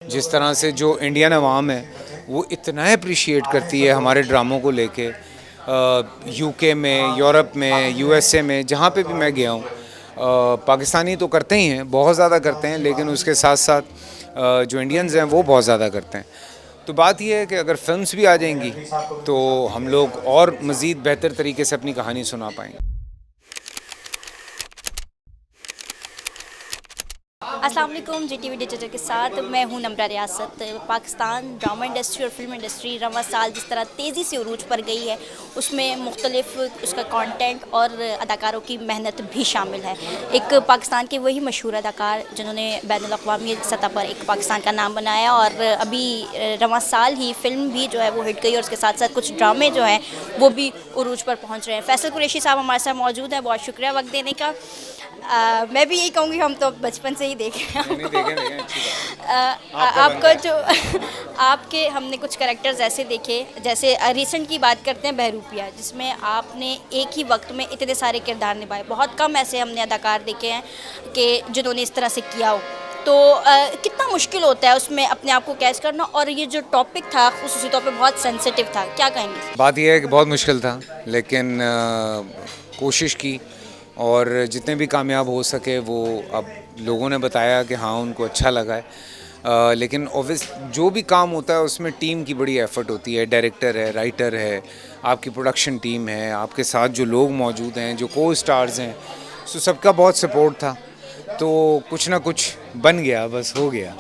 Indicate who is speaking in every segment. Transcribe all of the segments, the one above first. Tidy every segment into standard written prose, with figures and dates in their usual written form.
Speaker 1: जिस तरह से जो इंडियन अवाम है वो इतना अप्रिशिएट करती है हमारे ड्रामों को लेके। यूके में, यूरोप में, यूएसए में, जहाँ पे भी मैं गया हूँ, पाकिस्तानी तो करते ही हैं, बहुत ज़्यादा करते हैं, लेकिन उसके साथ साथ जो इंडियंस हैं वो बहुत ज़्यादा करते हैं। तो बात यह है कि अगर फिल्म्स भी आ जाएंगी तो हम लोग और मज़ीद बेहतर तरीके से अपनी कहानी सुना पाएंगे।
Speaker 2: अस्सलाम वालेकुम। जीटीवी डिजिटल के साथ मैं हूं नम्रा रियासत। पाकिस्तान ड्रामा इंडस्ट्री और फिल्म इंडस्ट्री रवां साल जिस तरह तेज़ी से उरूज पर गई है, उसमें मुख्तलिफ उसका कंटेंट और अदाकारों की मेहनत भी शामिल है। एक पाकिस्तान के वही मशहूर अदाकार जिन्होंने बैनुल अक़वामी सतह पर एक पाकिस्तान का नाम बनाया, और अभी रवां साल ही फिल्म भी जो है वो हिट गई, और उसके साथ साथ कुछ ड्रामे जो हैं वो भी उरूज पर पहुँच रहे हैं। फैसल कुरैशी साहब हमारे साथ मौजूद हैं, बहुत शुक्रिया वक्त देने का। मैं भी यही कहूँगी, हम तो बचपन से ही देखे हैं आपका जो आपके हमने कुछ कैरेक्टर्स ऐसे देखे, जैसे रिसेंट की बात करते हैं बहरूपिया, जिसमें आपने एक ही वक्त में इतने सारे किरदार निभाए। बहुत कम ऐसे हमने अदाकार देखे हैं कि जिन्होंने इस तरह से किया हो। तो कितना मुश्किल होता है उसमें अपने आप को कैच करना, और ये जो टॉपिक था खुसूसी तौर पे बहुत सेंसिटिव था, क्या कहेंगे?
Speaker 1: बात यह है कि बहुत मुश्किल था, लेकिन कोशिश की और जितने भी कामयाब हो सके वो अब लोगों ने बताया कि हाँ उनको अच्छा लगा है। लेकिन ऑब्वियस जो भी काम होता है उसमें टीम की बड़ी एफर्ट होती है। डायरेक्टर है, राइटर है, आपकी प्रोडक्शन टीम है, आपके साथ जो लोग मौजूद हैं, जो को स्टार्स हैं, सो सबका बहुत सपोर्ट था, तो कुछ ना कुछ बन गया, बस हो गया।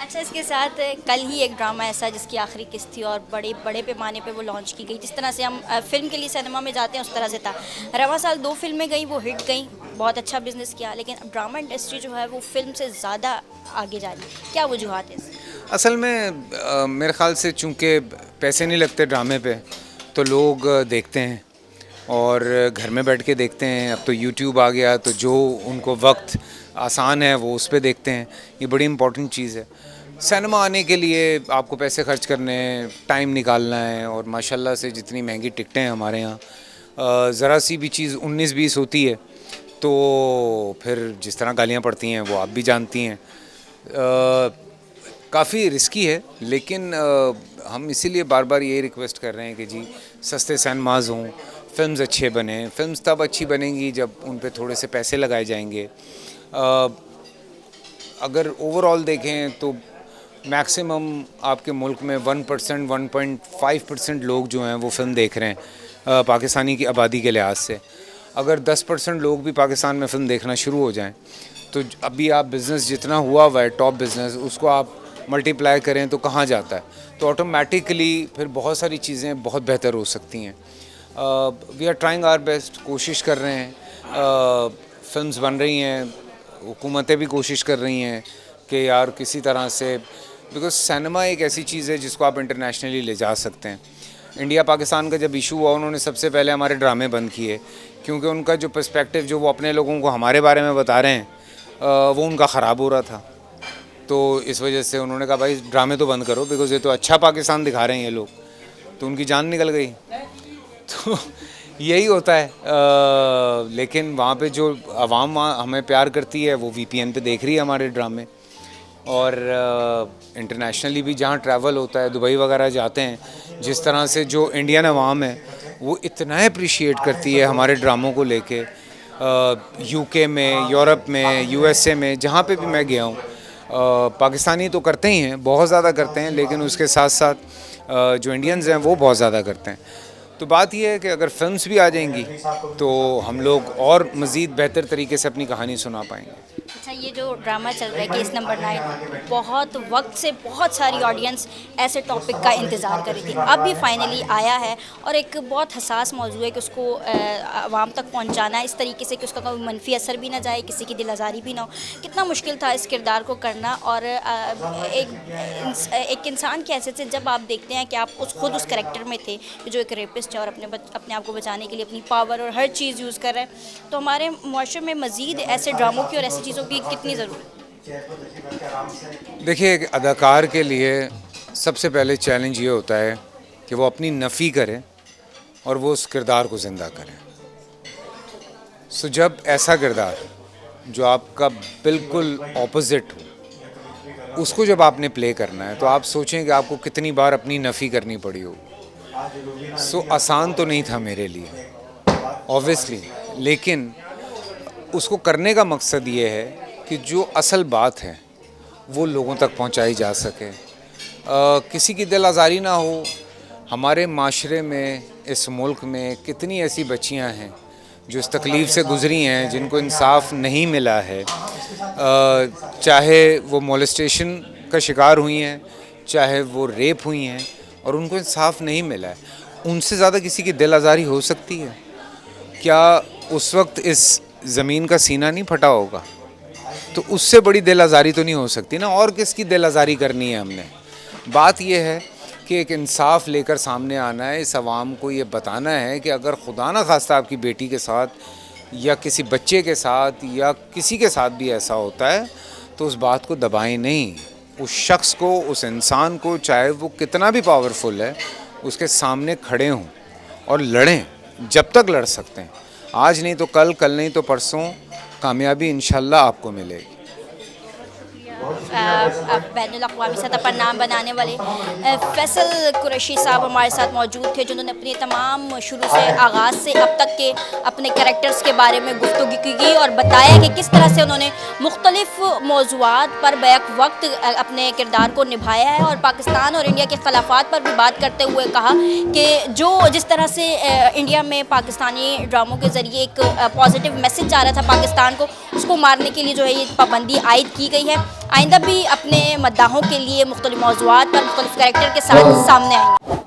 Speaker 2: अच्छा, इसके साथ कल ही एक ड्रामा ऐसा जिसकी आखिरी किस्त थी और बड़े बड़े पैमाने पे वो लॉन्च की गई, जिस तरह से हम फिल्म के लिए सिनेमा में जाते हैं उस तरह से था। रवां साल 2 फिल्में गई, वो हिट गई, बहुत अच्छा बिजनेस किया, लेकिन अब ड्रामा इंडस्ट्री जो है वो फिल्म से ज़्यादा आगे जा रही है। क्या वजूहत है इसकी?
Speaker 1: असल में मेरे ख़्याल से चूँकि पैसे नहीं लगते ड्रामे पे, तो लोग देखते हैं और घर में बैठ के देखते हैं। अब तो यूट्यूब आ गया, तो जो उनको वक्त आसान है वो उस पे देखते हैं। ये बड़ी इम्पोर्टेंट चीज़ है। सिनेमा आने के लिए आपको पैसे खर्च करने हैं, टाइम निकालना है, और माशाल्लाह से जितनी महंगी टिकटें हैं हमारे यहाँ, ज़रा सी भी चीज़ 19-20 होती है तो फिर जिस तरह गालियाँ पड़ती हैं वो आप भी जानती हैं। काफ़ी रिस्की है, लेकिन हम इसीलिए बार बार यही रिक्वेस्ट कर रहे हैं कि जी सस्ते सिनेमाज हों, फिल्म्स अच्छे बने। फिल्म्स तब अच्छी बनेंगी जब उन पे थोड़े से पैसे लगाए जाएंगे। अगर ओवरऑल देखें तो मैक्सिमम आपके मुल्क में 1%, 1.5% लोग जो हैं वो फ़िल्म देख रहे हैं पाकिस्तानी की आबादी के लिहाज से। अगर 10% लोग भी पाकिस्तान में फ़िल्म देखना शुरू हो जाएं, तो अभी आप बिज़नेस जितना हुआ हुआ है टॉप बिज़नेस, उसको आप मल्टीप्लाई करें तो कहाँ जाता है, तो ऑटोमेटिकली फिर बहुत सारी चीज़ें बहुत बेहतर हो सकती हैं। We are trying our best, कोशिश कर रहे हैं, फिल्म्स बन रही हैं, हुकूमतें भी कोशिश कर रही हैं कि यार किसी तरह से, बिकॉज सिनेमा एक ऐसी चीज़ है जिसको आप इंटरनेशनली ले जा सकते हैं। इंडिया पाकिस्तान का जब इशू हुआ, उन्होंने सबसे पहले हमारे ड्रामे बंद किए, क्योंकि उनका जो पर्सपेक्टिव जो वो अपने लोगों को हमारे बारे में बता रहे हैं वो उनका ख़राब हो रहा था। तो इस वजह से उन्होंने कहा भाई ड्रामे तो बंद करो, बिकॉज ये तो अच्छा पाकिस्तान दिखा रहे हैं ये लोग, तो उनकी जान निकल गई। तो यही होता है। लेकिन वहाँ पे जो आवाम हमें प्यार करती है वो वीपीएन पे देख रही है हमारे ड्रामे, और इंटरनेशनली भी जहाँ ट्रैवल होता है, दुबई वगैरह जाते हैं, जिस तरह से जो इंडियन अवाम है वो इतना अप्रिशिएट करती है हमारे ड्रामों को लेके। यूके में, यूरोप में, यूएसए में, जहाँ पे भी मैं गया हूँ, पाकिस्तानी तो करते ही हैं, बहुत ज़्यादा करते हैं, लेकिन उसके साथ साथ जो इंडियंस हैं वो बहुत ज़्यादा करते हैं। तो बात यह है कि अगर फिल्म्स भी आ जाएंगी तो हम लोग और मज़ीद बेहतर तरीके से अपनी कहानी सुना पाएंगे।
Speaker 2: अच्छा, ये जो ड्रामा चल रहा है केस नंबर 9, बहुत वक्त से बहुत सारी ऑडियंस ऐसे टॉपिक का इंतज़ार कर रही थी, अब भी फाइनली आया है, और एक बहुत हसास मौजू है कि उसको आवाम तक पहुंचाना है इस तरीके से कि उसका कोई मनफी असर भी ना जाए, किसी की दिल आज़ारी भी ना हो। कितना मुश्किल था इस किरदार को करना, और एक इंसान की हैसियत से जब आप देखते हैं कि आप खुद उस करेक्टर में थे जो एक रेपिस्ट है, और अपने आप को बचाने के लिए अपनी पावर और हर चीज़ यूज़ कर रहे हैं, तो हमारे मुआशरे में मज़ीद ऐसे ड्रामों की और ऐसी चीज़ों की कितनी ज़रूरत है?
Speaker 1: देखिए, एक अदाकार के लिए सबसे पहले चैलेंज ये होता है कि वो अपनी नफ़ी करे और वो उस किरदार को ज़िंदा करे। सो जब ऐसा किरदार जो आपका बिल्कुल ऑपोजिट हो, उसको जब आपने प्ले करना है तो आप सोचें कि आपको कितनी बार अपनी नफ़ी करनी पड़ी हो। सो आसान तो नहीं था मेरे लिए ऑब्वियसली, लेकिन उसको करने का मकसद ये है कि जो असल बात है वो लोगों तक पहुंचाई जा सके, किसी की दिल आज़ारी ना हो। हमारे माशरे में, इस मुल्क में कितनी ऐसी बच्चियां हैं जो इस तकलीफ़ से गुज़री हैं, जिनको इंसाफ नहीं मिला है, चाहे वो मोलेस्टेशन का शिकार हुई हैं, चाहे वो रेप हुई हैं और उनको इंसाफ नहीं मिला है। उनसे ज़्यादा किसी की दिल आज़ारी हो सकती है क्या? उस वक्त इस ज़मीन का सीना नहीं फटा होगा? तो उससे बड़ी दिल आज़ारी तो नहीं हो सकती ना। और किसकी दिल आज़ारी करनी है हमने? बात यह है कि एक इंसाफ लेकर सामने आना है, इस आवाम को ये बताना है कि अगर खुदा न खास्ता आपकी बेटी के साथ या किसी बच्चे के साथ या किसी के साथ भी ऐसा होता है तो उस बात को दबाएं नहीं। उस शख्स को, उस इंसान को, चाहे वो कितना भी पावरफुल है, उसके सामने खड़े हों और लड़ें जब तक लड़ सकते हैं। आज नहीं तो कल, कल नहीं तो परसों कामयाबी इंशाल्लाह आपको मिलेगी।
Speaker 2: बैनुल-अक़वामी सतह पर नाम बनाने वाले फैसल कुरैशी साहब हमारे साथ मौजूद थे, जिन्होंने अपनी तमाम शुरू से आगाज़ से अब तक के अपने कैरेक्टर्स के बारे में गुफ्तगू की और बताया कि किस तरह से उन्होंने मुख्तलिफ मौज़ूआत पर बैक वक्त अपने किरदार को निभाया है और पाकिस्तान और इंडिया के खिलाफ़ात पर भी बात करते हुए कहा कि जिस तरह से इंडिया में पाकिस्तानी ड्रामों के ज़रिए एक पॉजिटिव मैसेज जा रहा था पाकिस्तान को, उसको मारने के लिए जो है ये पाबंदी आयद की गई है। आइंदा भी अपने मद्दाहों के लिए मुख्तलिफ मौज़ूआत पर मुख्तलिफ कैरेक्टर के साथ सामने आएंगे।